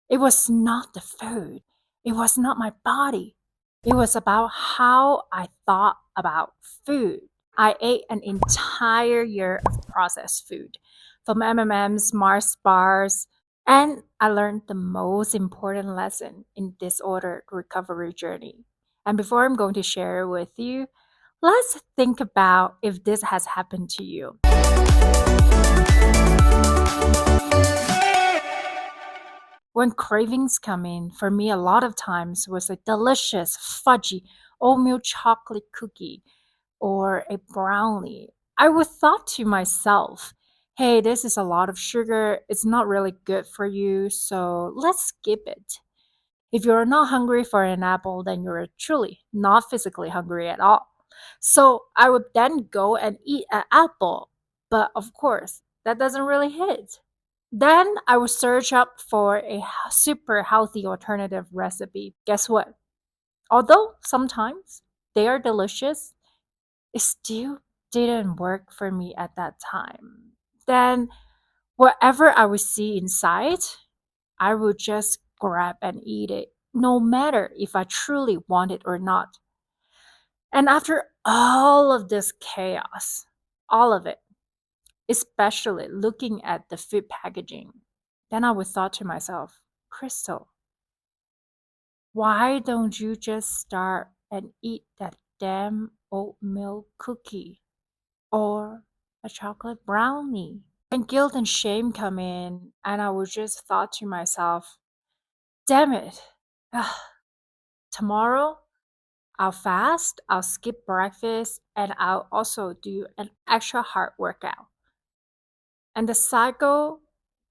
It was not the food. It was not my body. It was about how I thought about food. I ate an entire year of processed food, from M&Ms, Mars bars, and I learned the most important lesson in disordered recovery journey. And before I'm going to share it with you, let's think about if this has happened to you. When cravings come in, for me, a lot of times was a delicious, fudgy oatmeal chocolate cookie or a brownie. I would thought to myself, hey, this is a lot of sugar. It's not really good for you, so let's skip it. If you're not hungry for an apple, then you're truly not physically hungry at all. So I would then go and eat an apple. But of course, that doesn't really hit. Then I would search up for a super healthy alternative recipe. Guess what? Although sometimes they are delicious, it still didn't work for me at that time. Then whatever I would see inside, I would just grab and eat it, no matter if I truly want it or not. And after all of this chaos, all of it, especially looking at the food packaging, then I would thought to myself, Crystal, why don't you just start and eat that damn oatmeal cookie or a chocolate brownie? And guilt and shame come in, and I would just thought to myself, damn it. Tomorrow I'll fast, I'll skip breakfast, and I'll also do an extra hard workout. And the cycle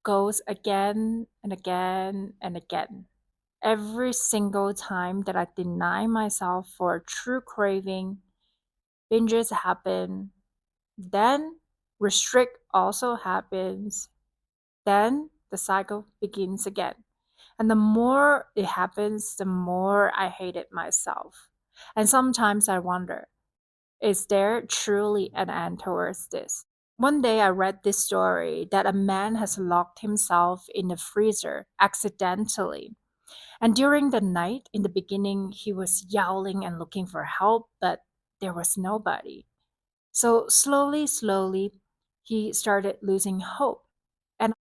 goes again and again and again. Every single time that I deny myself for a true craving, binges happen. Then restrict also happens. Then the cycle begins again. And the more it happens, the more I hate it myself. And sometimes I wonder, is there truly an end towards this? One day I read this story that a man has locked himself in the freezer accidentally. And during the night, in the beginning, he was yowling and looking for help, but there was nobody. So slowly, he started losing hope.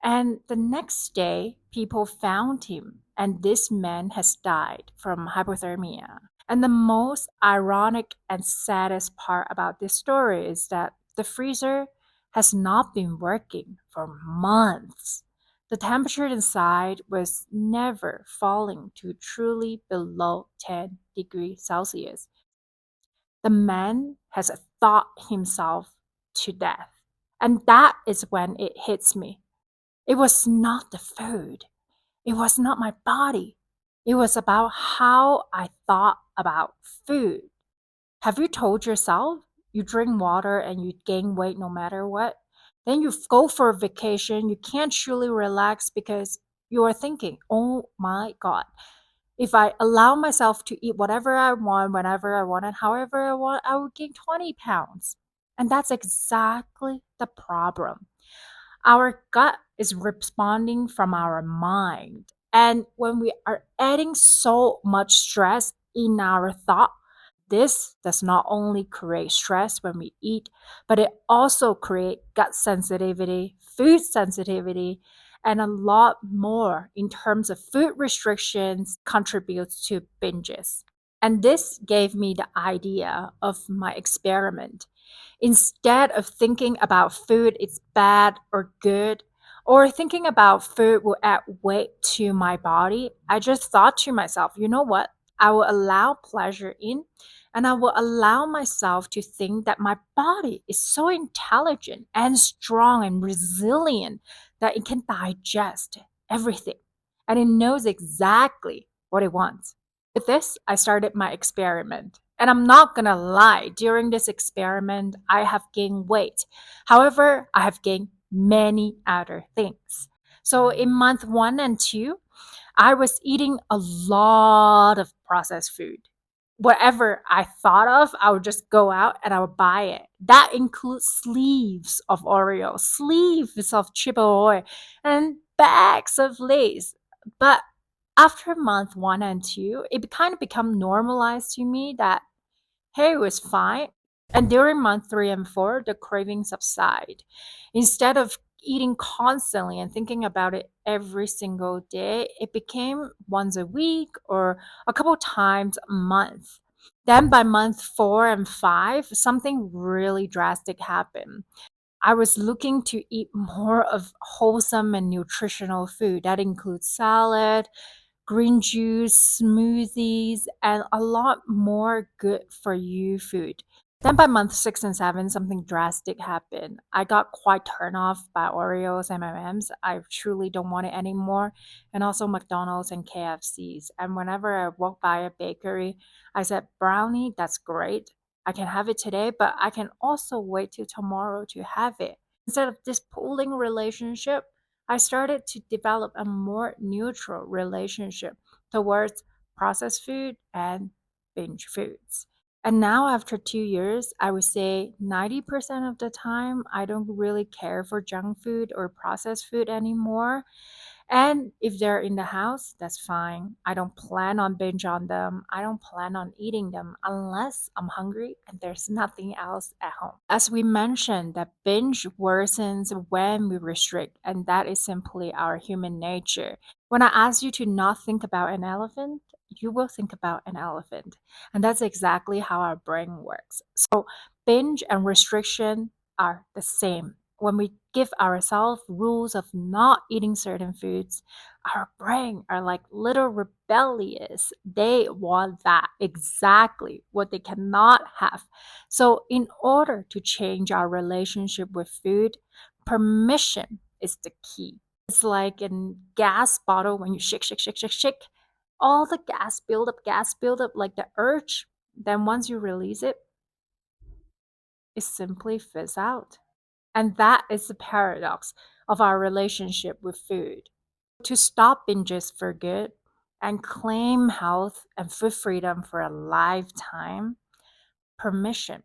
And the next day, people found him, and this man has died from hypothermia. And the most ironic and saddest part about this story is that the freezer has not been working for months. The temperature inside was never falling to truly below 10 degrees Celsius. The man has thought himself to death. And that is when it hits me. It was not the food. It was not my body. It was about how I thought about food. Have you told yourself you drink water and you gain weight no matter what? Then you go for a vacation, you can't truly relax because you are thinking, oh my God, if I allow myself to eat whatever I want, whenever I want, and however I want, I will gain 20 pounds. And that's exactly the problem. Our gut is responding from our mind. And when we are adding so much stress in our thought, this does not only create stress when we eat, but it also creates gut sensitivity, food sensitivity, and a lot more in terms of food restrictions contributes to binges. And this gave me the idea of my experiment. Instead of thinking about food is bad or good, or thinking about food will add weight to my body, I just thought to myself, you know what? I will allow pleasure in, and I will allow myself to think that my body is so intelligent and strong and resilient that it can digest everything and it knows exactly what it wants. With this, I started my experiment. And I'm not gonna lie, during this experiment, I have gained weight. However, I have gained many other things. So in month 1 and 2, I was eating a lot of processed food. Whatever I thought of, I would just go out and I would buy it. That includes sleeves of Oreos, sleeves of Chip Ahoy, and bags of Lay's. But After month 1 and 2, it kind of become normalized to me that, hey, it was fine. And during month 3 and 4, the cravings subside. Instead of eating constantly and thinking about it every single day, it became once a week or a couple times a month. Then by month 4 and 5, something really drastic happened. I was looking to eat more of wholesome and nutritional food. That includes salad, green juice, smoothies, and a lot more good for you food. Then by month 6 and 7, something drastic happened. I got quite turned off by Oreos and M&Ms. I truly don't want it anymore. And also McDonald's and KFCs. And whenever I walk by a bakery, I said, brownie, that's great. I can have it today, but I can also wait till tomorrow to have it. Instead of this pulling relationship, I started to develop a more neutral relationship towards processed food and binge foods. And now, after 2 years, I would say 90% of the time, I don't really care for junk food or processed food anymore. And if they're in the house, that's fine. I don't plan on binge on them. I don't plan on eating them unless I'm hungry and there's nothing else at home. As we mentioned, that binge worsens when we restrict, and that is simply our human nature. When I ask you to not think about an elephant, you will think about an elephant. And that's exactly how our brain works. So, binge and restriction are the same. When we give ourselves rules of not eating certain foods, our brain are like little rebellious. They want that exactly what they cannot have. So, in order to change our relationship with food, permission is the key. It's like a gas bottle when you shake, shake, shake, shake, shake. All the gas build up like the urge. Then once you release it, it simply fizz out. And that is the paradox of our relationship with food. To stop binges for good and claim health and food freedom for a lifetime, permission.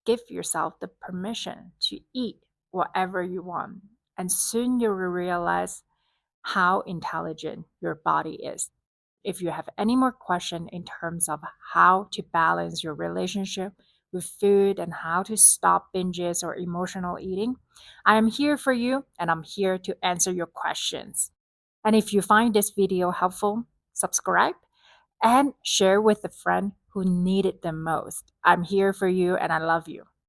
Give yourself the permission to eat whatever you want. And soon you will realize how intelligent your body is. If you have any more questions in terms of how to balance your relationship with food and how to stop binges or emotional eating, I am here for you and I'm here to answer your questions. And if you find this video helpful, subscribe and share with a friend who need it the most. I'm here for you and I love you.